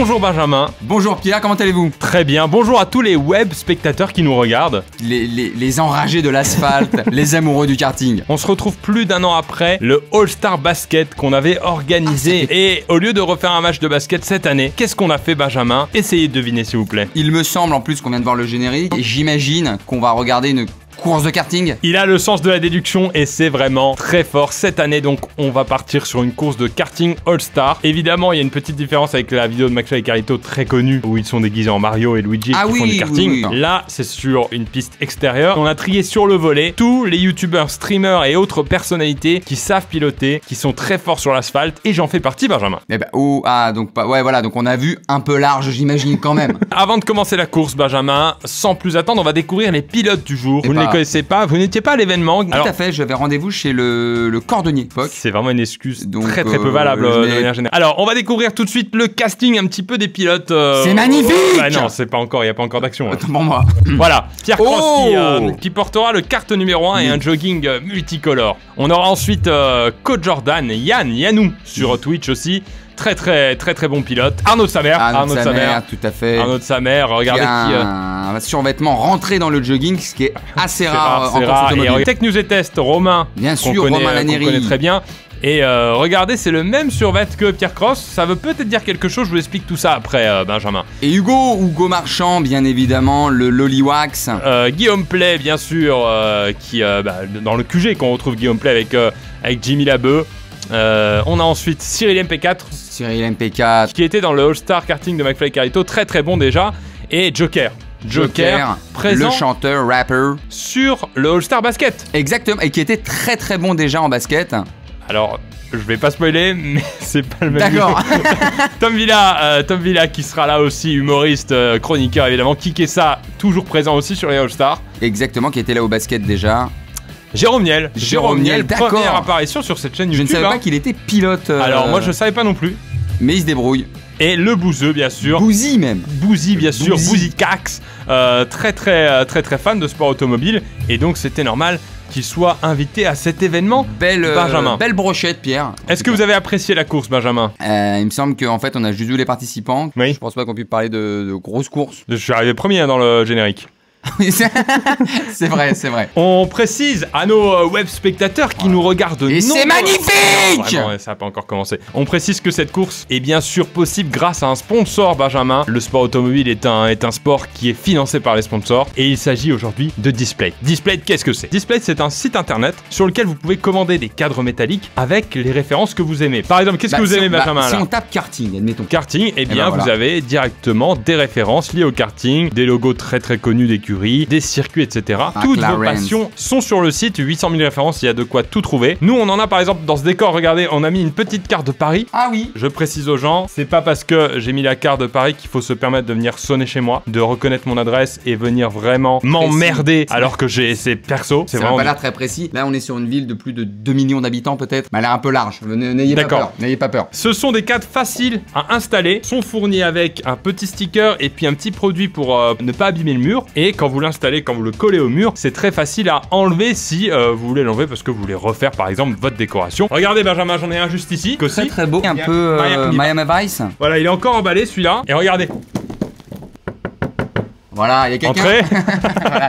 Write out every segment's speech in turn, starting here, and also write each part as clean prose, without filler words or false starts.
Bonjour Benjamin. Bonjour Pierre, comment allez-vous? Très bien, bonjour à tous les web spectateurs qui nous regardent. Les enragés de l'asphalte, les amoureux du karting. On se retrouve plus d'un an après le All-Star Basket qu'on avait organisé. Et au lieu de refaire un match de basket cette année, qu'est-ce qu'on a fait Benjamin? Essayez de deviner s'il vous plaît. Il me semble en plus qu'on vient de voir le générique et j'imagine qu'on va regarder une course de karting. Il a le sens de la déduction et c'est vraiment très fort cette année, donc on va partir sur une course de karting All-Star. Évidemment, il y a une petite différence avec la vidéo de McFly et Carlito très connue où ils sont déguisés en Mario et Luigi qui font du karting. Oui. Là, c'est sur une piste extérieure. On a trié sur le volet tous les youtubeurs, streamers et autres personnalités qui savent piloter, qui sont très forts sur l'asphalte et j'en fais partie Benjamin. Eh ben, donc on a vu un peu large j'imagine quand même. Avant de commencer la course Benjamin, sans plus attendre, on va découvrir les pilotes du jour. Vous ne les connaissez pas, vous n'étiez pas à l'événement. Tout à fait, j'avais rendez-vous chez le cordonnier Poc. C'est vraiment une excuse très peu valable de manière générale. Alors, on va découvrir tout de suite le casting un petit peu des pilotes. C'est magnifique. Bah non, c'est pas encore, il n'y a pas encore d'action. Attends pour moi. Voilà, Pierre Cross qui portera le kart numéro 1 et un jogging multicolore. On aura ensuite Coach Jordan, Yannou sur Twitch aussi. Très bon pilote. Arnaud de Samer. Arnaud de Samer, tout à fait. Arnaud de Samer, regardez un survêtement rentré dans le jogging, ce qui est assez rare en course automobile. Et Tech News et Test, Romain. Bien sûr, Romain Laneri. On connaît très bien. Et regardez, c'est le même survêt que Pierre Cross. Ça veut peut-être dire quelque chose, je vous explique tout ça après, Benjamin. Et Hugo Marchand, bien évidemment, le Lollywax. Guillaume Play, bien sûr, qui dans le QG qu'on retrouve Guillaume Play avec Jimmy Labeu. On a ensuite Cyril MP4 qui était dans le All-Star Karting de McFly et Carlito, très bon déjà, et Joker présent, le chanteur, rapper sur le All-Star Basket. Exactement, et qui était très bon déjà en basket. Alors, je vais pas spoiler, mais c'est pas le même. D'accord. Tom Villa qui sera là aussi, humoriste, chroniqueur évidemment, Kikessa toujours présent aussi sur les All-Stars. Exactement, qui était là au basket déjà. Jérôme Niel, première d'accord. apparition sur cette chaîne YouTube. Je ne savais pas qu'il était pilote. Alors moi je savais pas non plus. Mais il se débrouille. Et le Bouzeux bien sûr. Bouzy même. Bouzy bien sûr, Bouzy Cax. Très fan de sport automobile. Et donc c'était normal qu'il soit invité à cet événement. Benjamin. Belle brochette Pierre. Est-ce que vous avez apprécié la course Benjamin? Il me semble qu'en fait on a juste vu les participants. Oui. Je pense pas qu'on puisse parler de grosses courses. Je suis arrivé premier dans le générique. C'est vrai. On précise à nos web spectateurs qui nous regardent. Et c'est magnifique! Non, ça n'a pas encore commencé. On précise que cette course est bien sûr possible grâce à un sponsor, Benjamin. Le sport automobile est un sport qui est financé par les sponsors. Et il s'agit aujourd'hui de Displate. Displate, qu'est-ce que c'est? Displate, c'est un site internet sur lequel vous pouvez commander des cadres métalliques avec les références que vous aimez. Par exemple, qu'est-ce que vous aimez, Benjamin? Si on tape karting, admettons. Karting, eh bien vous avez directement des références liées au karting, des logos très connus d'écuries, des circuits, etc. Toutes vos passions sont sur le site, 800 000 références, il y a de quoi tout trouver. Nous, on en a par exemple dans ce décor, regardez, on a mis une petite carte de Paris. Ah oui. Je précise aux gens, c'est pas parce que j'ai mis la carte de Paris qu'il faut se permettre de venir sonner chez moi, de reconnaître mon adresse et venir vraiment m'emmerder alors que c'est perso. C'est vraiment pas l'air très précis. Là, on est sur une ville de plus de 2 millions d'habitants peut-être. Mais elle est un peu large. N'ayez pas peur. Ce sont des cadres faciles à installer, sont fournis avec un petit sticker et puis un petit produit pour ne pas abîmer le mur. Et quand vous l'installez, quand vous le collez au mur, c'est très facile à enlever si vous voulez l'enlever parce que vous voulez refaire par exemple votre décoration. Regardez Benjamin, j'en ai un juste ici. Très beau, un peu Miami Vice. Voilà, il est encore emballé celui-là. Et regardez. Voilà, il y a quelqu'un. Entrée.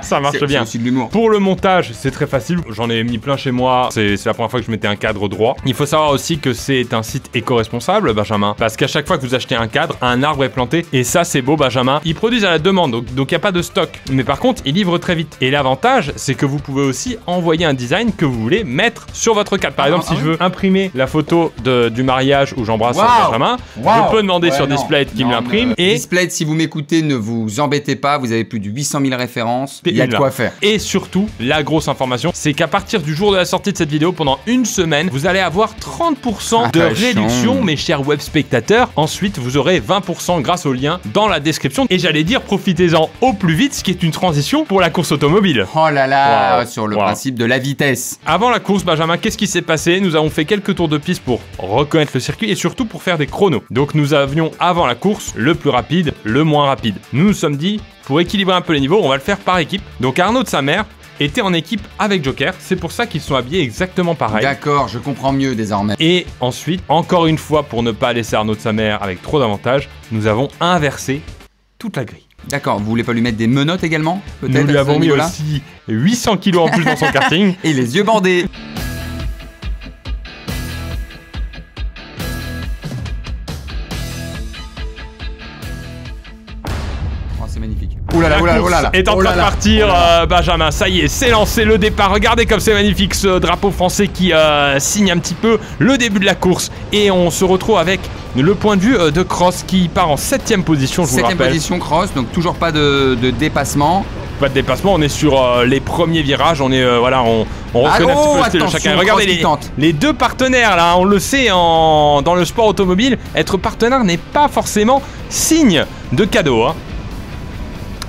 Ça marche bien. C'est aussi de l'humour. Pour le montage, c'est très facile. J'en ai mis plein chez moi. C'est la première fois que je mettais un cadre droit. Il faut savoir aussi que c'est un site éco-responsable, Benjamin. Parce qu'à chaque fois que vous achetez un cadre, un arbre est planté. Et ça, c'est beau, Benjamin. Ils produisent à la demande, donc il n'y a pas de stock. Mais par contre, ils livrent très vite. Et l'avantage, c'est que vous pouvez aussi envoyer un design que vous voulez mettre sur votre cadre. Par exemple, si je veux imprimer la photo du mariage où j'embrasse Benjamin, je peux demander sur Displate qui me l'imprime. Et Displate, si vous m'écoutez, ne vous embêtez pas. Vous avez plus de 800 000 références. Il y a de quoi faire. Et surtout, la grosse information, c'est qu'à partir du jour de la sortie de cette vidéo, pendant une semaine, vous allez avoir 30% de réduction, mes chers web spectateurs. Ensuite, vous aurez 20% grâce au lien dans la description. Et j'allais dire, profitez-en au plus vite, ce qui est une transition pour la course automobile. Oh là là, sur le principe de la vitesse. Avant la course, Benjamin, qu'est-ce qui s'est passé? Nous avons fait quelques tours de piste pour reconnaître le circuit et surtout pour faire des chronos. Donc nous avions avant la course le plus rapide, le moins rapide. Nous nous sommes dit, pour équilibrer un peu les niveaux, on va le faire par équipe. Donc Arnaud de Samer était en équipe avec Joker. C'est pour ça qu'ils sont habillés exactement pareil. D'accord, je comprends mieux désormais. Et ensuite, encore une fois, pour ne pas laisser Arnaud de sa mère avec trop d'avantages, nous avons inversé toute la grille. D'accord, vous voulez pas lui mettre des menottes également? Nous lui avons mis aussi 800 kilos en plus dans son karting. Et les yeux bandés. C'est magnifique. La course est en train de partir, Benjamin. Ça y est, c'est lancé le départ. Regardez comme c'est magnifique ce drapeau français qui signe un petit peu le début de la course. Et on se retrouve avec le point de vue de Cross qui part en 7ème position, je vous le rappelle. 7ème position Cross, donc toujours pas de dépassement. Pas de dépassement, on est sur les premiers virages. On est voilà, on reconnaît un petit peu le style de chacun. Regardez les deux partenaires là, on le sait dans le sport automobile, être partenaire n'est pas forcément signe de cadeau. Hein.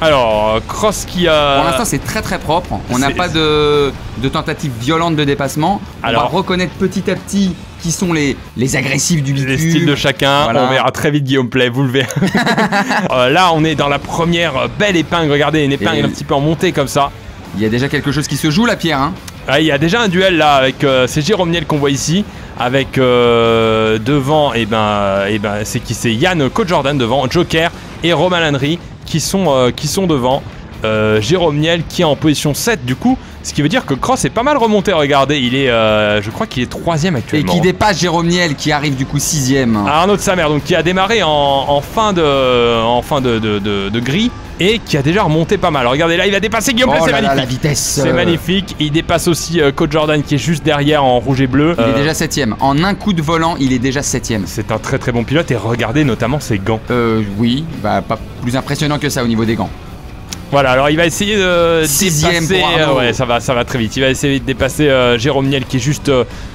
Alors, Cross qui a... Pour l'instant, c'est très très propre. On n'a pas de tentative violente de dépassment. Alors, on va reconnaître petit à petit qui sont les agressifs du bitume. Les styles de chacun. Voilà. On verra très vite Guillaume Play, vous le verrez. Là, on est dans la première belle épingle. Regardez, une épingle un petit peu en montée comme ça. Il y a déjà quelque chose qui se joue là, Pierre. Hein. Ah, il y a déjà un duel là avec... c'est Jérôme Niel qu'on voit ici. Avec devant, c'est qui? C'est Yann Coe-Jordan devant, Joker et Romain Landry qui sont devant. Jérôme Niel qui est en position 7 du coup, ce qui veut dire que Cross est pas mal remonté. Regardez, il est, je crois qu'il est 3ème actuellement. Et qui dépasse Jérôme Niel qui arrive du coup 6ème. Arnaud de sa mère, donc qui a démarré en fin de grille et qui a déjà remonté pas mal. Regardez là, il va dépasser Guillaume Play, c'est magnifique. La vitesse. C'est magnifique. Il dépasse aussi Coe-Jordan qui est juste derrière en rouge et bleu. Il est déjà 7ème. En un coup de volant, il est déjà 7ème. C'est un très très bon pilote et regardez notamment ses gants. Oui, pas plus impressionnant que ça au niveau des gants. Voilà, alors il va essayer de dépasser, ouais, ça va très vite. Il va essayer de dépasser Jérôme Niel qui est juste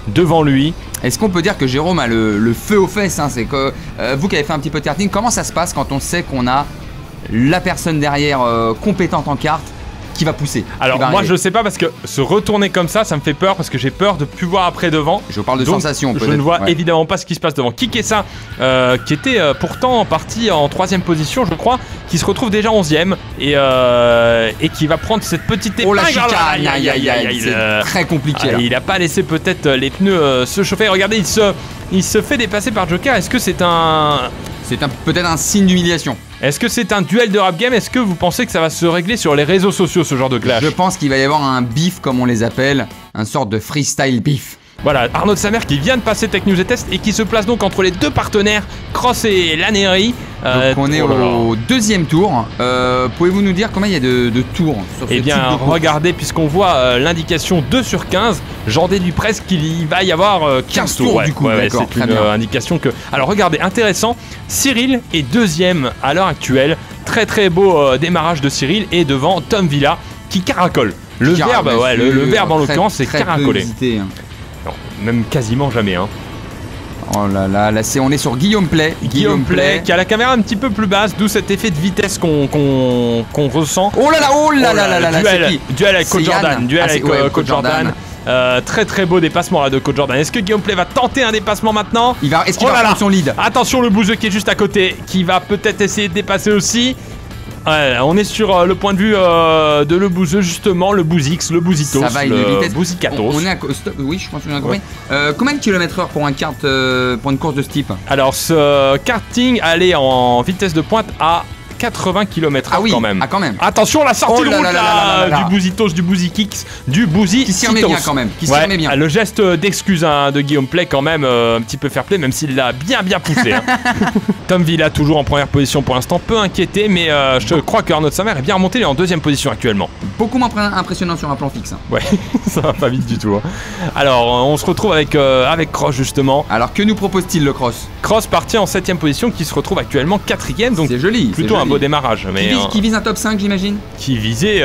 devant lui. Est-ce qu'on peut dire que Jérôme a le feu aux fesses, hein? C'est que vous qui avez fait un petit peu de karting, comment ça se passe quand on sait qu'on a la personne derrière compétente en kart qui va pousser? Alors moi je sais pas parce que se retourner comme ça me fait peur parce que j'ai peur de plus voir après devant. Je parle de sensation peut-être. Je ne vois évidemment pas ce qui se passe devant. Kikessa qui était pourtant parti en 3ème position je crois, qui se retrouve déjà 11ème et qui va prendre cette petite épingle. Oh la chicane, c'est très compliqué là. Il a pas laissé peut-être les pneus se chauffer. Regardez, il se fait dépasser par Joker. Est-ce que c'est peut-être un signe d'humiliation? Est-ce que c'est un duel de rap game? Est-ce que vous pensez que ça va se régler sur les réseaux sociaux, ce genre de clash? Je pense qu'il va y avoir un beef, comme on les appelle, un sorte de freestyle beef. Voilà, Arnaud de sa mère qui vient de passer Tech News et Test et qui se place donc entre les deux partenaires, Cross et Laneri. Donc on est au 2e tour. Pouvez-vous nous dire combien il y a de tours sur ce type de course? Regardez, puisqu'on voit l'indication 2 sur 15, j'en déduis presque qu'il va y avoir 15 tours. Du coup, d'accord, c'est une indication que... Alors regardez, intéressant, Cyril est 2ème à l'heure actuelle. Très très beau démarrage de Cyril et devant Tom Villa qui caracole. Le verbe en l'occurrence c'est caracoler. Non, même quasiment jamais. Hein. Oh là là, là on est sur Guillaume Play. Guillaume Play qui a la caméra un petit peu plus basse, d'où cet effet de vitesse qu'on ressent. Oh là là, duel avec Coe-Jordan. Duel avec Coe-Jordan. Très très beau dépassement là de Coe-Jordan. Est-ce que Guillaume Play va tenter un dépassement maintenant? Est-ce qu'il va prendre son lead? Attention, le bouseux qui est juste à côté, qui va peut-être essayer de dépasser aussi. On est sur le point de vue de le bouseux justement, le bousix, le bousitos, le bousicatos. On est à oui, je pense qu'on a compris. Combien de km/h pour un kart, pour une course de ce type? Alors ce karting allait en vitesse de pointe à 80 km/h quand même. Quand même. Attention, la sortie de route du bousitos, du bousikix, du bousitos. Qui s'y remet bien quand même. Qui s'y remet bien. Le geste d'excuse de Guillaume Play quand même, un petit peu fair play, même s'il l'a bien poussé. Hein. Tom Villa toujours en première position pour l'instant, peu inquiété, mais je crois que Arnaud de sa mère est bien remonté, il est en 2ème position actuellement. Beaucoup moins impressionnant sur un plan fixe. Hein. Ouais, ça va pas vite du tout. Hein. Alors, on se retrouve avec Cross justement. Alors, que nous propose-t-il le Cross? Cross parti en 7ème position, qui se retrouve actuellement 4ème, donc c'est joli. Plutôt un beau démarrage. Mais qui vise un top 5, j'imagine? Qui visait,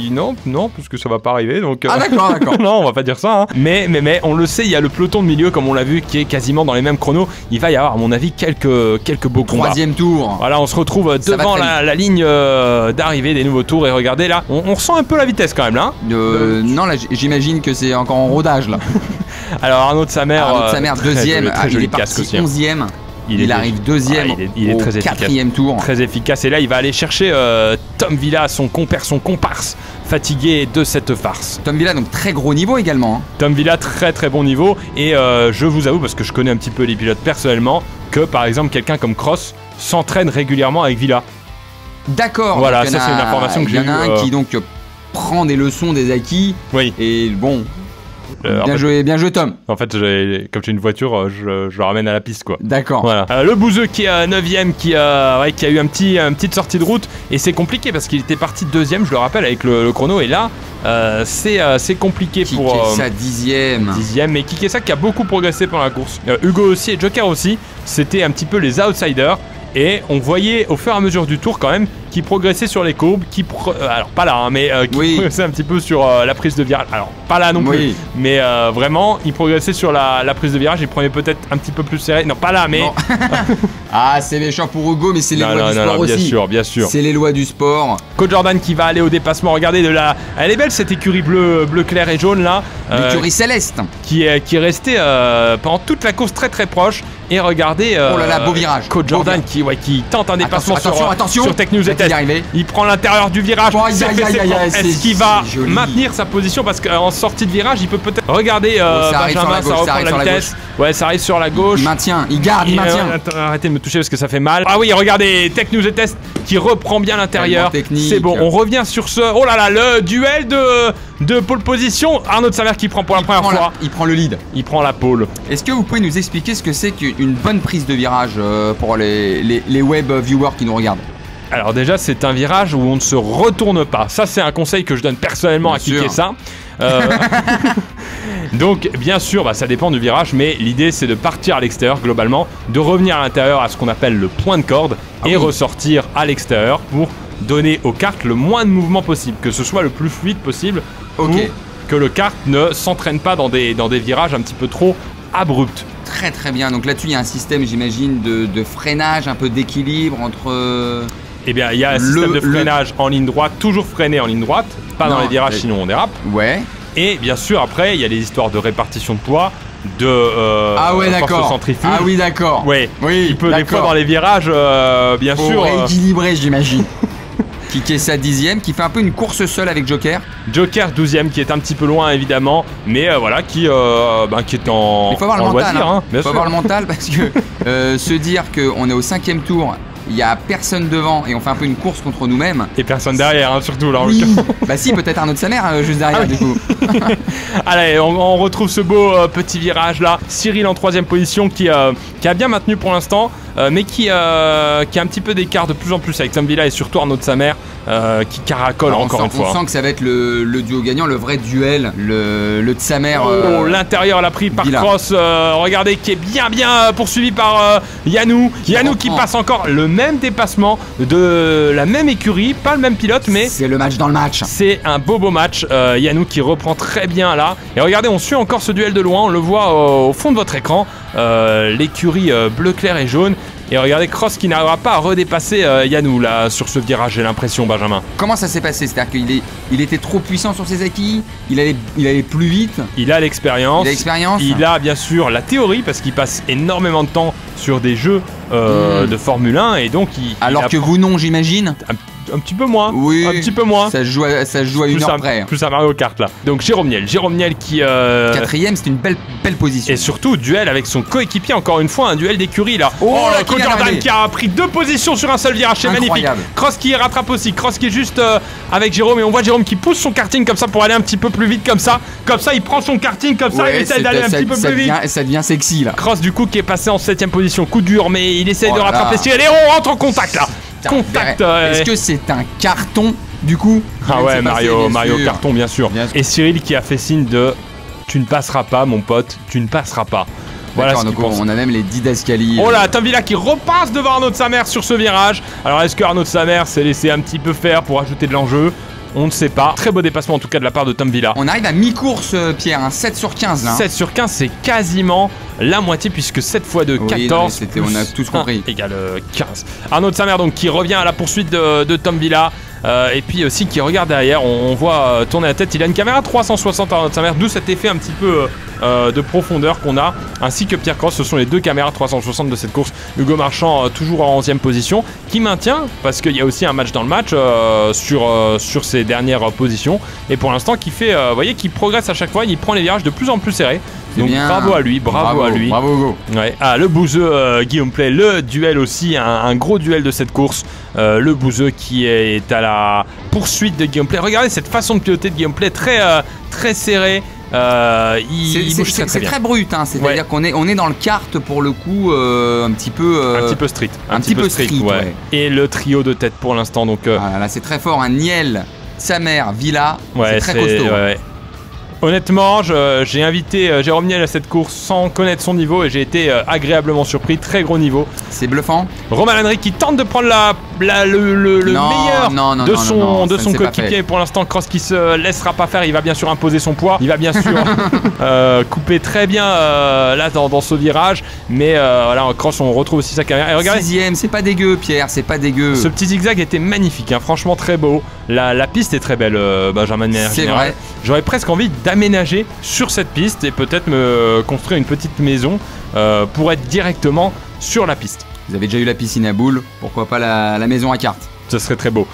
non, parce que ça va pas arriver. Donc, Ah d'accord. Non, on va pas dire ça. Hein. Mais on le sait, il y a le peloton de milieu, comme on l'a vu, qui est quasiment dans les mêmes chronos. Il va y avoir, à mon avis, quelques beaux combats. 3e tour. Voilà, on se retrouve devant la ligne d'arrivée des nouveaux tours. Et regardez là, on ressent un peu la vitesse quand même là. Non, là, j'imagine que c'est encore en rodage là. Alors Arnaud de sa mère, 2ème, il est parti 11ème. Il arrive deuxième il est au très efficace. quatrième tour. Très efficace. Et là, il va aller chercher Tom Villa, son compère, son comparse, fatigué de cette farce. Tom Villa, donc très gros niveau également. Tom Villa, très très bon niveau. Et je vous avoue, parce que je connais un petit peu les pilotes personnellement, que par exemple, quelqu'un comme Cross s'entraîne régulièrement avec Villa. D'accord. Voilà, ça c'est une information que j'ai eue. Il y en a un qui donc prend des leçons des acquis. Oui. Et bon. Bien joué Tom. En fait, comme j'ai une voiture, je le ramène à la piste, quoi. D'accord. Voilà. Le Bouzeux qui est 9ème, qui a eu une petite sortie de route. Et c'est compliqué parce qu'il était parti 2ème, je le rappelle, avec le chrono. Et là, c'est compliqué pour... Kikessa 10ème. 10ème, mais Kikessa qui a beaucoup progressé pendant la course. Hugo aussi et Joker aussi. C'était un petit peu les outsiders. Et on voyait au fur et à mesure du tour quand même qui progressait sur les courbes, alors pas là, hein, mais qui progressait un petit peu sur la prise de virage. Alors pas là non plus, mais vraiment il progressait sur la prise de virage. Il prenait peut-être un petit peu plus serré. Non, pas là, mais ah, c'est méchant pour Hugo, mais c'est les lois du sport aussi. Bien sûr. C'est les lois du sport. Coach Jordan qui va aller au dépassement. Regardez elle est belle cette écurie bleu clair et jaune là. L'écurie céleste. Qui est restée pendant toute la course très très proche. Et regardez, oh là là, beau virage. Coach Jordan qui tente un dépassement sur Tech News et Test. Il prend l'intérieur du virage. Est-ce qu'il va maintenir sa position? Parce qu'en sortie de virage, il peut peut-être. Regardez, Benjamin, ça reprend la vitesse. Ouais, ça arrive sur la gauche. Il maintient, il garde, il maintient. Arrêtez de me toucher parce que ça fait mal. Ah oui, regardez, Tech News et Test qui reprend bien l'intérieur. C'est bon, on revient sur ce. Oh là là, le duel de pole position. Arnaud de Samer qui prend pour la première fois. Il prend le lead. Il prend la pole. Est-ce que vous pouvez nous expliquer ce que c'est qu'une bonne prise de virage pour les web viewers qui nous regardent? Alors déjà, c'est un virage où on ne se retourne pas. Ça, c'est un conseil que je donne personnellement à Kikessa. Donc, bien sûr, ça dépend du virage, mais l'idée, c'est de partir à l'extérieur globalement, de revenir à l'intérieur à ce qu'on appelle le point de corde et ressortir à l'extérieur pour donner aux karts le moins de mouvement possible, que ce soit le plus fluide possible pour que le kart ne s'entraîne pas dans des virages un petit peu trop abrupts. Très très bien, donc là-dessus il y a un système, j'imagine, de freinage, un peu d'équilibre entre... Eh bien, il y a un système de freinage en ligne droite, toujours freiné en ligne droite, pas dans les virages, sinon on dérape. Ouais. Et bien sûr, après, il y a les histoires de répartition de poids, de force centrifuge. Ah oui, d'accord. Ouais. Oui, il peut des fois dans les virages, bien sûr... Pour rééquilibrer, j'imagine. Kikessa 10ème, qui fait un peu une course seule avec Joker. Joker 12ème, qui est un petit peu loin évidemment, mais voilà, qui est en. Il faut avoir le mental. Il faut avoir le mental parce que se dire qu'on est au 5ème tour, il n'y a personne devant et on fait un peu une course contre nous-mêmes. Et personne derrière, surtout là. Oui. Bah si, peut-être Arnaud de Samer juste derrière du coup. Allez, on retrouve ce beau petit virage là. Cyril en 3ème position qui a bien maintenu pour l'instant. Mais qui a un petit peu d'écart de plus en plus avec Tom Villa et surtout Arnaud de Samer qui caracole encore une fois. On sent que ça va être le duo gagnant, le vrai duel, le de Samer. L'intérieur l'a pris par Cross, regardez, qui est bien poursuivi par Yannou. Yannou qui passe encore le même dépassement de la même écurie, pas le même pilote, mais... C'est le match dans le match. C'est un beau match. Yannou qui reprend très bien là. Et regardez, on suit encore ce duel de loin, on le voit au fond de votre écran. L'écurie bleu clair et jaune. Et regardez Cross qui n'arrivera pas à redépasser Yannou là sur ce virage, j'ai l'impression, Benjamin. Comment ça s'est passé? C'est-à-dire qu'il était trop puissant sur ses acquis, il allait plus vite. Il a l'expérience. Il a bien sûr la théorie parce qu'il passe énormément de temps sur des jeux de Formule 1 et donc Alors que vous non, j'imagine. Un petit peu moins. Oui, un petit peu moins. Ça se joue à une heure près. Plus à Mario Kart là. Donc Jérôme Niel qui... 4ème, c'est une belle position. Et surtout, duel avec son coéquipier, encore une fois, un duel d'écurie là. Oh le Coach Jordan qui a pris 2 positions sur un seul virage, c'est magnifique. Cross qui rattrape aussi, Cross qui est juste avec Jérôme et on voit Jérôme qui pousse son karting comme ça pour aller un petit peu plus vite comme ça. Comme ça, il prend son karting comme ça, il essaie d'aller un petit peu plus vite. Ça devient sexy là. Cross du coup qui est passé en 7ème position, coup dur, mais il essaie de rattraper Cyril et on rentre en contact là. Contact. Est-ce que c'est un carton du coup? Ah ouais, Mario carton bien sûr. Et Cyril qui a fait signe de tu ne passeras pas mon pote, tu ne passeras pas. Voilà ce donc on a même les didascalies. Oh là, Tom Villa qui repasse devant Arnaud de Samer sur ce virage. Alors est-ce que Arnaud de Samer s'est laissé un petit peu faire pour ajouter de l'enjeu? On ne sait pas. Très beau dépassement en tout cas de la part de Tom Villa. On arrive à mi-course, Pierre, 7 sur 15 là. 7 sur 15, c'est quasiment la moitié puisque 7 fois de 14 oui, on a tous compris. Égale 15. Arnaud de Samer donc qui revient à la poursuite de Tom Villa. Et puis aussi qui regarde derrière, on voit tourner la tête. Il a une caméra 360 Arnaud de Samer, d'où cet effet un petit peu de profondeur qu'on a, ainsi que Pierre Cross. Ce sont les deux caméras 360 de cette course. Hugo Marchand toujours en 11e position, qui maintient, parce qu'il y a aussi un match dans le match sur ses dernières positions, et pour l'instant qui fait, vous voyez, qui progresse à chaque fois, il prend les virages de plus en plus serrés. Donc bien. bravo à lui, bravo à lui. Bravo Hugo. Ouais. Ah, le bouseux Guillaume Play, le duel aussi, un gros duel de cette course. Le bouseux qui est à la poursuite de Guillaume Play. Regardez cette façon de piloter de Guillaume Play, très serré. Il bouge très bien. C'est très brut, hein. C'est-à-dire qu'on est dans le kart pour le coup, un petit peu street. Un petit peu street, ouais. Et le trio de tête pour l'instant. Donc là, c'est très fort. Niel, Samer, Villa, c'est très costaud. Ouais. Honnêtement, j'ai invité Jérôme Niel à cette course sans connaître son niveau et j'ai été agréablement surpris, très gros niveau. C'est bluffant. Romain Landry qui tente de prendre le meilleur de son coéquipier. Pour l'instant, Cross qui se laissera pas faire, il va bien sûr imposer son poids, il va bien sûr couper très bien là dans ce virage, mais voilà, Cross, on retrouve aussi sa caméra. Et regardez, 6ème, c'est pas dégueu Pierre, c'est pas dégueu. Ce petit zigzag était magnifique, hein, franchement très beau. La piste est très belle, Benjamin de manière générale. J'aurais presque envie d'aménager sur cette piste et peut-être me construire une petite maison pour être directement sur la piste. Vous avez déjà eu la piscine à boules, pourquoi pas la maison à cartes? Ce serait très beau.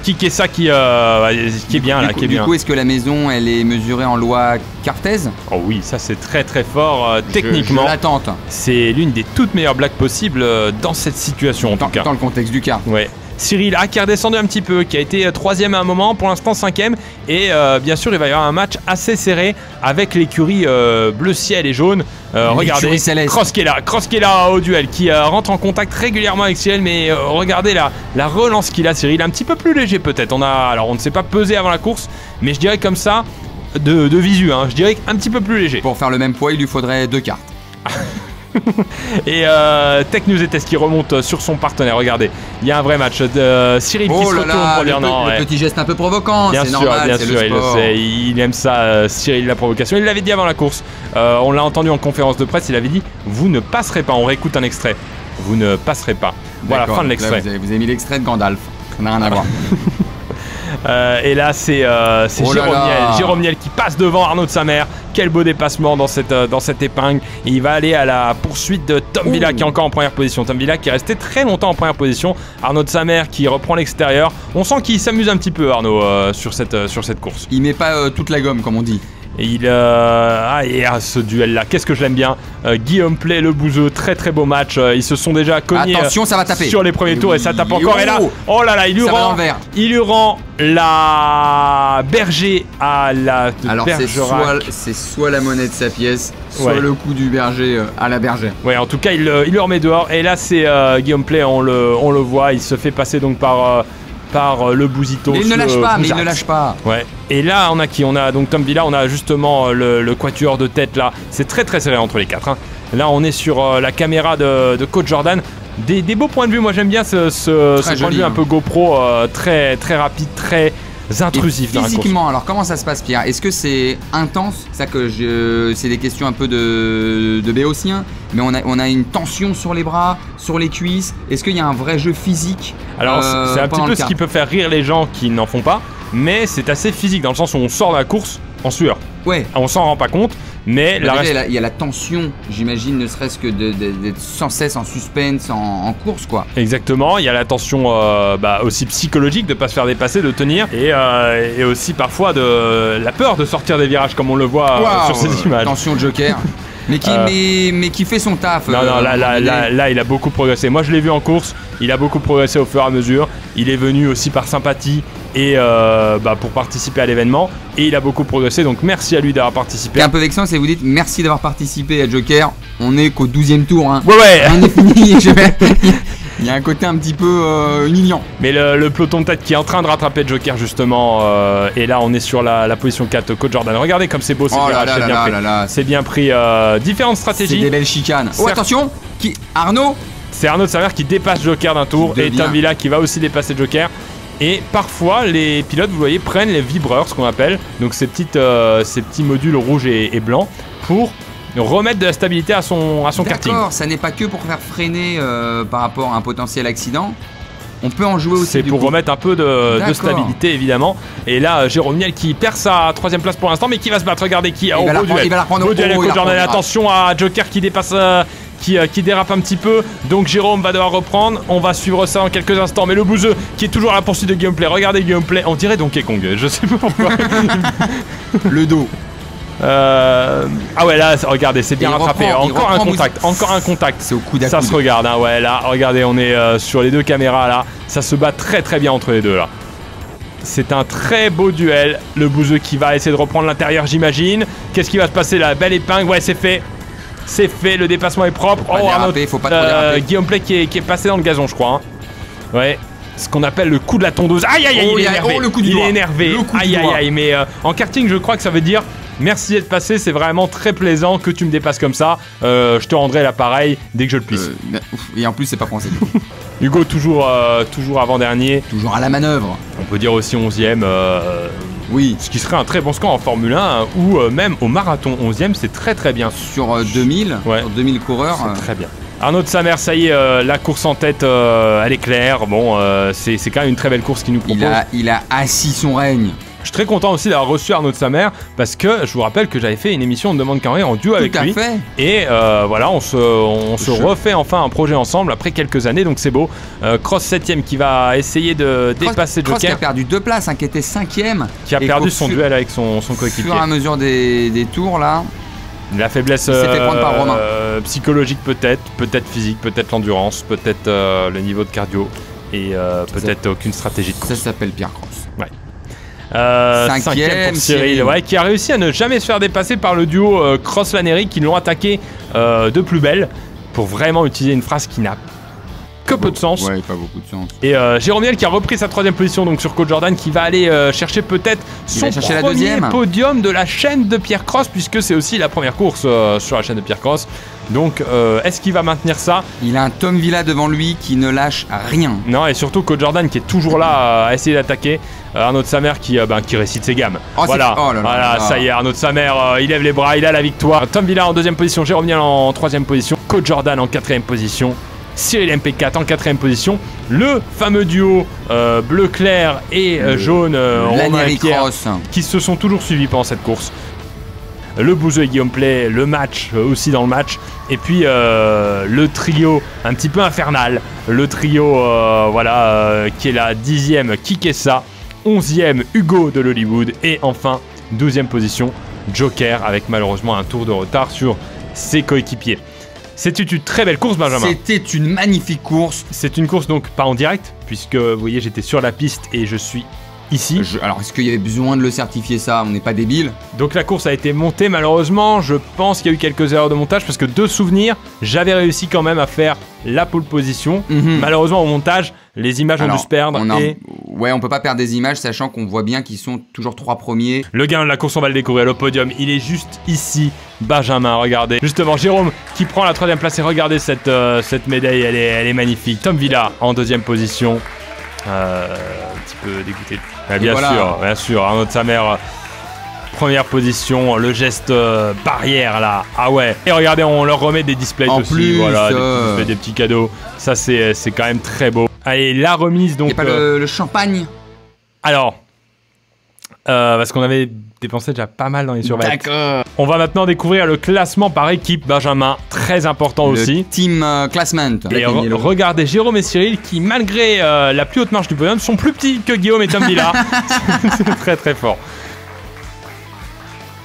Kikessa qui est bien là, qui est bien. Du coup, est-ce que la maison, elle est mesurée en loi cartaise? Oh oui, ça c'est très fort techniquement. Je l'attente. C'est l'une des toutes meilleures blagues possibles dans cette situation en tout cas. Dans le contexte du kart. Ouais. Cyril qui est redescendu un petit peu, qui a été 3ème à un moment, pour l'instant 5ème. Et bien sûr, il va y avoir un match assez serré avec l'écurie bleu ciel et jaune. Regardez, Cross qui est là au duel, qui rentre en contact régulièrement avec Cyril. Mais regardez la relance qu'il a, Cyril, un petit peu plus léger peut-être. On ne s'est pas pesé avant la course, mais je dirais comme ça, de visu, hein, je dirais un petit peu plus léger. Pour faire le même poids, il lui faudrait 2 cartes. Et Tech News et Test qui remonte sur son partenaire. Regardez, il y a un vrai match de Cyril qui se retourne pour dire non. Le petit geste un peu provocant, c'est normal. Bien sûr, il le sait, il aime ça, Cyril, la provocation. Il l'avait dit avant la course, on l'a entendu en conférence de presse, il avait dit vous ne passerez pas. On réécoute un extrait. Vous ne passerez pas. Voilà, fin de l'extrait. Vous avez mis l'extrait de Gandalf, ça n'a rien à voir. Et là c'est Jérôme Niel qui passe devant Arnaud de Samer. Quel beau dépassement dans cette épingle. Et il va aller à la poursuite de Tom Villa qui est encore en première position. Tom Villa qui est resté très longtemps en première position. Arnaud de Samer qui reprend l'extérieur. On sent qu'il s'amuse un petit peu, Arnaud, sur cette course. Il met pas toute la gomme comme on dit. Et ce duel là, qu'est-ce que je l'aime bien. Guillaume Play, le bouseux, très beau match. Ils se sont déjà cognés. Attention, ça va taper sur les premiers tours et ça tape encore. Et là, oh là là, il lui rend la berger à la bergerac. C'est soit la monnaie de sa pièce, soit le coup du berger à la bergère. Ouais, en tout cas, il le remet dehors. Et là, c'est Guillaume Play, on le voit, il se fait passer donc par le Bouzito. Mais il ne lâche pas, Ouais. Et là, on a qui? On a donc Tom Villa, on a justement le quatuor de tête là. C'est très serré entre les quatre. Hein. Là, on est sur la caméra de Coach Jordan. Des beaux points de vue, moi j'aime bien ce point de vue un peu GoPro, très rapide, très intrusif dans la course. Physiquement, alors comment ça se passe, Pierre? Est-ce que c'est intense? C'est des questions un peu de béotien, mais on a une tension sur les bras, sur les cuisses. Est-ce qu'il y a un vrai jeu physique? Alors c'est un petit peu ce qui peut faire rire les gens qui n'en font pas, mais c'est assez physique dans le sens où on sort de la course en sueur. Ouais. On s'en rend pas compte. Mais il y a la tension, j'imagine, ne serait-ce que d'être sans cesse en suspense en course, quoi. Exactement, il y a la tension aussi psychologique de ne pas se faire dépasser, de tenir, et aussi parfois de la peur de sortir des virages, comme on le voit sur ces images. Tension Joker. Mais qui fait son taf. Non, là, il a beaucoup progressé. Moi, je l'ai vu en course. Il a beaucoup progressé au fur et à mesure. Il est venu aussi par sympathie et pour participer à l'événement. Et il a beaucoup progressé. Donc, merci à lui d'avoir participé. C'est un peu vexant, c'est vous dites merci d'avoir participé à Joker. On est qu'au 12e tour. Hein. Ouais. On est fini. Il y a un côté un petit peu humiliant. Mais le peloton de tête qui est en train de rattraper Joker justement. Et là, on est sur la position 4. Coach Jordan. Regardez comme c'est beau. C'est bien pris. Différentes stratégies. C'est des belles chicanes. Oh, attention, Arnaud. C'est Arnaud de Samer qui dépasse Joker d'un tour. Et Tom Villa qui va aussi dépasser Joker. Et parfois, les pilotes, vous voyez, prennent les vibreurs, ce qu'on appelle. Donc ces petits modules rouges et blancs pour remettre de la stabilité à son karting. D'accord, ça n'est pas que pour faire freiner par rapport à un potentiel accident. On peut en jouer aussi. C'est pour remettre un peu de stabilité évidemment. Et là, Jérôme Niel qui perd sa 3ème place pour l'instant, mais qui va se battre. Regardez qui a au duel. Il va la reprendre au duel avec Jordan. Attention à Joker qui dépasse, qui dérape un petit peu. Donc Jérôme va devoir reprendre. On va suivre ça dans quelques instants. Mais le bouseux qui est toujours à la poursuite de Guillaume Play. Regardez Guillaume Play. On dirait Donkey Kong. Je sais pas pourquoi. Le dos. Ah ouais, là regardez, c'est bien rattrapé. Encore un contact. C'est au coup d'accueil. Ça se regarde, hein, ouais, là regardez, on est sur les deux caméras là. Ça se bat très très bien entre les deux là. C'est un très beau duel. Le bouseux qui va essayer de reprendre l'intérieur, j'imagine. Qu'est-ce qui va se passer là? Belle épingle, ouais, c'est fait. C'est fait, le dépassement est propre. Faut pas trop déraper. Guillaume Play qui est passé dans le gazon, je crois. Hein. Ouais. Ce qu'on appelle le coup de la tondeuse. Aïe aïe aïe, il est énervé. Il est énervé. Aïe aïe aïe, mais en karting, je crois que ça veut dire merci d'être passé, c'est vraiment très plaisant que tu me dépasses comme ça. Je te rendrai l'appareil dès que je le puisse. Et en plus, c'est pas français du coup. Hugo, toujours avant-dernier. Toujours à la manœuvre. On peut dire aussi 11ème. Oui. Ce qui serait un très bon score en Formule 1 ou même au marathon. 11ème, c'est très très bien. Sur 2000, ouais. Sur 2000 coureurs. C'est très bien. Arnaud de Samer, ça y est, la course en tête, elle est claire. Bon, c'est quand même une très belle course qu'il nous propose. Il a assis son règne. Je suis très content aussi d'avoir reçu Arnaud de Samer parce que je vous rappelle que j'avais fait une émission de Demande qu'un rire en duo avec lui. Tout à fait. Et voilà, on se refait enfin un projet ensemble après quelques années, donc c'est beau. Cross 7ème qui va essayer de dépasser Joker. Cross qui a perdu 2 places, qui était 5ème. Qui a perdu son duel avec son coéquipier. Au fur et à mesure des tours là. La faiblesse psychologique peut-être physique, peut-être l'endurance, peut-être le niveau de cardio et peut-être aucune stratégie de course. Ça s'appelle Pierre Cross. Ouais. 5ème pour Cyril, ouais, qui a réussi à ne jamais se faire dépasser par le duo Cross-Laneri qui l'ont attaqué de plus belle pour vraiment utiliser une phrase qui n'a que peu de sens. Ouais, pas beaucoup de sens. Et Jérôme Niel qui a repris sa 3ème position donc sur Coach Jordan qui va aller chercher peut-être son premier podium de la chaîne de Pierre Cross puisque c'est aussi la première course sur la chaîne de Pierre Cross. Donc est-ce qu'il va maintenir ça? Il a un Tom Villa devant lui qui ne lâche rien. Non, et surtout Coach Jordan qui est toujours là à essayer d'attaquer. Arnaud de Samer qui récite ses gammes. Voilà, ça y est, Arnaud de Samer, il lève les bras, il a la victoire. Tom Villa en 2ème position, Jérôme Niel en 3ème position, Coach Jordan en 4ème position, Cyril MP4 en 4ème position, le fameux duo bleu clair et jaune Romain et Pierre qui se sont toujours suivis pendant cette course. Le bouseux et Guillaume Play, le match aussi dans le match, et puis le trio un petit peu infernal, le trio qui est la 10ème Kikessa, 11ème Hugo de l'Hollywood et enfin 12ème position Joker avec malheureusement un tour de retard sur ses coéquipiers. C'était une très belle course, Benjamin. C'était une magnifique course. C'est une course donc pas en direct puisque vous voyez j'étais sur la piste et je suis ici. Alors est-ce qu'il y avait besoin de le certifier ça? On n'est pas débile. Donc la course a été montée malheureusement, je pense qu'il y a eu quelques erreurs de montage parce que de souvenir, j'avais réussi quand même à faire la pole position. Malheureusement au montage, les images ont dû se perdre. Ouais, on peut pas perdre des images sachant qu'on voit bien qu'ils sont toujours 3 premiers. Le gain de la course, on va le découvrir, le podium, il est juste ici. Benjamin, regardez. Justement, Jérôme qui prend la 3ème place et regardez cette médaille, elle est magnifique. Tom Villa en 2ème position. Un petit peu dégoûté. Bien sûr, Arnaud de Samer, première position, le geste barrière là. Ah ouais. Et regardez, on leur remet des displays aussi. Voilà, des petits cadeaux. Ça, c'est quand même très beau. Allez, la remise donc. Il n'y a pas le champagne? Alors, parce qu'on avait dépensé déjà pas mal dans les survêtements. D'accord. On va maintenant découvrir le classement par équipe, Benjamin, très important aussi. Team classement. Et regardez Jérôme et Cyril qui, malgré la plus haute marche du podium, sont plus petits que Guillaume et Tom Villa. C'est très très fort.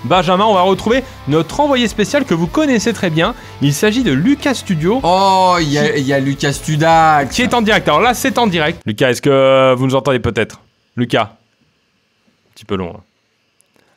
Benjamin, on va retrouver notre envoyé spécial que vous connaissez très bien. Il s'agit de Lucas Studio. Oh, il y a Lucas Studac qui est en direct. Alors là, c'est en direct. Lucas, est-ce que vous nous entendez peut-être? Lucas, un petit peu long. Hein.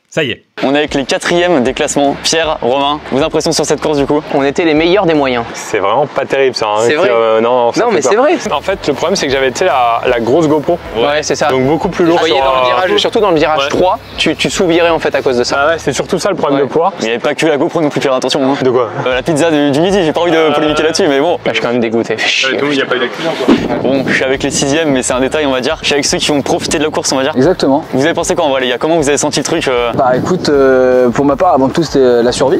Ça y est. On est avec les 4e des classements. Pierre, Romain, vos impressions sur cette course du coup? On était les meilleurs des moyens. C'est vraiment pas terrible ça. Hein, c'est vrai. Non, mais c'est vrai. En fait, le problème c'est que j'avais la grosse GoPro. Ouais, c'est ça. Donc beaucoup plus lourd. Dans le virage, surtout dans le virage 3, tu sous-virais en fait à cause de ça. Ah ouais, c'est surtout ça le problème de poids. Il n'y avait pas que la GoPro non plus, Pierre, attention. Hein. De quoi? La pizza du midi, j'ai pas envie de polémiquer là-dessus, mais bon. Là, je suis quand même dégoûté. Il n'y a pas eu d'accident quoi. Bon, je suis avec les 6e, mais c'est un détail on va dire. Je suis avec ceux qui vont profiter de la course on va dire. Exactement. Vous avez pensé quoi en vrai les gars? Comment vous avez senti le truc? Bah écoute, pour ma part, avant tout c'était la survie.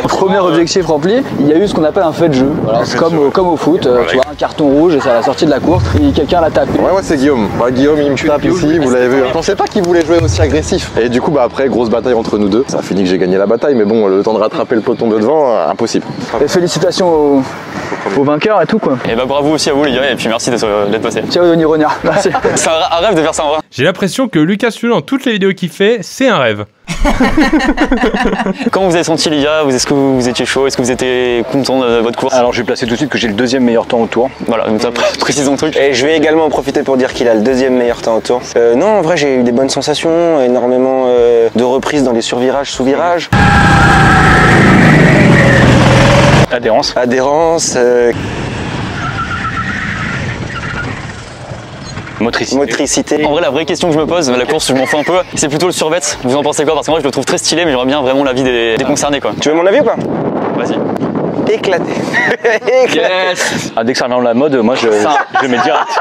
Premier objectif rempli, il y a eu ce qu'on appelle un fait de jeu. Voilà, c'est comme au foot, tu vois, un carton rouge et c'est à la sortie de la course et quelqu'un l'a tapé. Ouais, c'est Guillaume. Guillaume il me tape ici, vous l'avez vu. Je pensais pas qu'il voulait jouer aussi agressif. Et du coup bah après grosse bataille entre nous deux. Ça a fini que j'ai gagné la bataille, mais bon le temps de rattraper le peloton de devant, impossible. Et félicitations aux vainqueurs et tout quoi. Et bah bravo aussi à vous les gars et puis merci d'être passé. Ciao Denis Rognard, merci. C'est un rêve de faire ça en vrai. J'ai l'impression que Lucas Fulon, dans toutes les vidéos qu'il fait, c'est un rêve. Comment vous avez senti les gars? Est-ce que vous étiez chaud? Est-ce que vous étiez content de votre course? Alors je vais placer tout de suite que j'ai le deuxième meilleur temps au tour. Voilà, donc ça précisons le truc. Et je vais également en profiter pour dire qu'il a le deuxième meilleur temps au tour. Non, en vrai j'ai eu des bonnes sensations, énormément de reprises dans les survirages, sous-virages. Adhérence. Adhérence. Motricité. En vrai, la vraie question que je me pose, la course, je m'en fous un peu, c'est plutôt le survêt. Vous en pensez quoi? Parce que moi, je le trouve très stylé, mais j'aimerais bien vraiment l'avis des concernés, quoi. Tu veux mon avis ou pas? Vas-y. Éclaté. Yes. Dès que ça revient de la mode, moi je mets direct.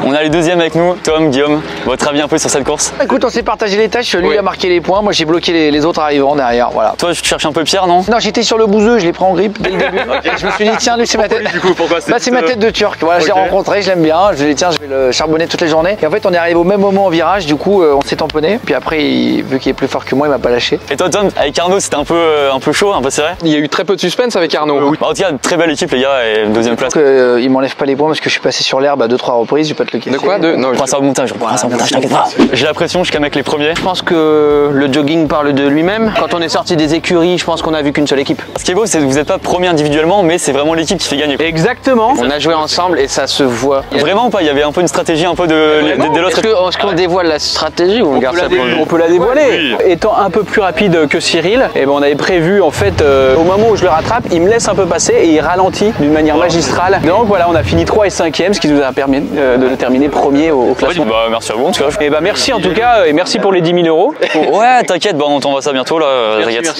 On a les deuxièmes avec nous, Tom, Guillaume. Votre avis un peu sur cette course? Écoute, on s'est partagé les tâches, lui a marqué les points, moi j'ai bloqué les autres arrivants derrière, voilà. Toi, tu cherches un peu Pierre, non? Non, j'étais sur le bouseux, je l'ai pris en grippe dès le début. Je me suis dit, tiens, lui c'est ma tête. Du coup, pourquoi c'est ma tête de Turc, voilà, je l'ai rencontré, je l'aime bien, je lui ai dit, tiens, je vais le charbonner toutes les journées. Et en fait, on est arrivé au même moment au virage, du coup, on s'est tamponné. Puis après, vu qu'il est plus fort que moi, il m'a pas lâché. Et toi, Tom, avec Arnaud, c'était un peu chaud, un peu serré? Il y a eu très peu de suspense avec Arnaud. Bah, en tout cas, très belle équipe, les gars, et deuxième place. Il m'enlève pas les points parce que je suis passé sur l'herbe à 2-3 reprises, je vais pas te le cacher. De quoi? Non, je prends ça au montage, t'inquiète pas. J'ai la pression, je suis avec les premiers. Je pense que le jogging parle de lui-même. Quand on est sorti des écuries, je pense qu'on a vu qu'une seule équipe. Ce qui est beau, c'est que vous n'êtes pas premier individuellement, mais c'est vraiment l'équipe qui fait gagner. Exactement. On a joué ensemble et ça se voit. Vraiment ou pas? Il y avait un peu une stratégie un peu de l'autre. Est-ce qu'on dévoile la stratégie ou on garde ça pour On peut la dévoiler. Étant un peu plus rapide que Cyril, et ben on avait prévu en fait au moment où je le rattrape, il me laisse un peu passer et il ralentit d'une manière magistrale. Donc voilà, on a fini 3 et 5e, ce qui nous a permis de terminer premier au classement. Bah merci à vous en tout cas. Et bah merci en tout cas et merci pour les 10 000 €. Ouais, t'inquiète, bon, on t'envoie ça bientôt là.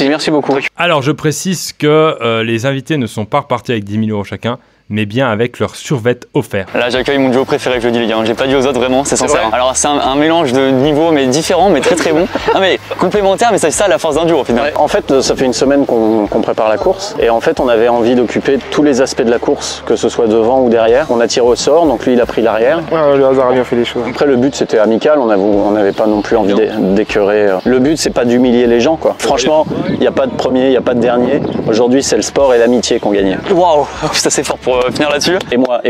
Merci beaucoup. Alors, je précise que les invités ne sont pas repartis avec 10 000 € chacun, mais bien avec leur survêt offert. Là, j'accueille mon duo préféré que je dis, les gars. J'ai pas dit aux autres vraiment, c'est sincère. Alors, c'est un mélange de niveaux, mais différents, mais très très bon. Non, mais complémentaire, mais c'est ça la force d'un duo au final. En fait, ça fait une semaine qu'on prépare la course, et en fait, on avait envie d'occuper tous les aspects de la course, que ce soit devant ou derrière. On a tiré au sort, donc lui, il a pris l'arrière. Ouais, le hasard a bien fait les choses. Après, le but, c'était amical, on n'avait pas non plus envie d'écœurer. Le but, c'est pas d'humilier les gens, quoi. Franchement, il n'y a pas de premier, il n'y a pas de dernier. Aujourd'hui, c'est le sport et l'amitié qu'on gagnait. Waouh, ça c'est fort pour finir là-dessus. Et moi.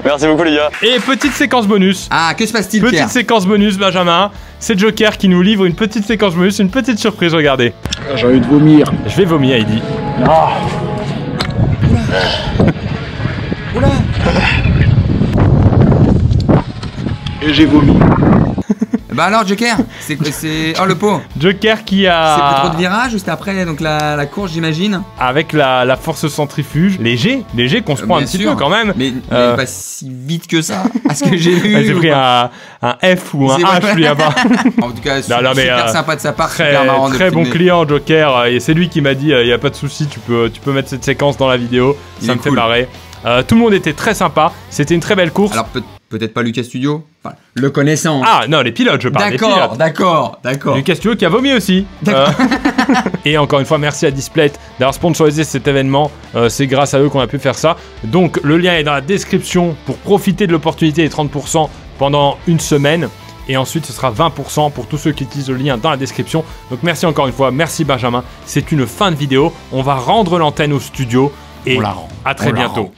Merci beaucoup les gars. Et petite séquence bonus. Ah, que se passe-t-il, Pierre? Petite séquence bonus, Benjamin. C'est Joker qui nous livre une petite séquence bonus, une petite surprise, regardez. J'ai envie de vomir. Je vais vomir, il dit. Oula. Et j'ai vomi. Bah alors, Joker, c'est... Oh, le pot. Joker qui a... C'est pas trop de virages ou c'était après donc la course, j'imagine? Avec la force centrifuge. Léger qu'on se prend un petit peu quand même. Mais pas si vite que ça, à ce que j'ai vu. J'ai pris un F ou un H lui là-bas. En tout cas, super sympa de sa part, très, super marrant. Très bon client, Joker. Et c'est lui qui m'a dit, il n'y a pas de souci, tu peux mettre cette séquence dans la vidéo. Ça me fait marrer. Tout le monde était très sympa. C'était une très belle course. Alors peut-être pas Lucas Studio, enfin, le connaissant. Ah non, les pilotes, je parle. D'accord. Lucas Studio qui a vomi aussi. Et encore une fois, merci à Displate d'avoir sponsorisé cet événement. C'est grâce à eux qu'on a pu faire ça. Donc le lien est dans la description pour profiter de l'opportunité des 30% pendant une semaine. Et ensuite, ce sera 20% pour tous ceux qui utilisent le lien dans la description. Donc merci encore une fois, merci Benjamin. C'est une fin de vidéo. On va rendre l'antenne au studio. Et à très bientôt.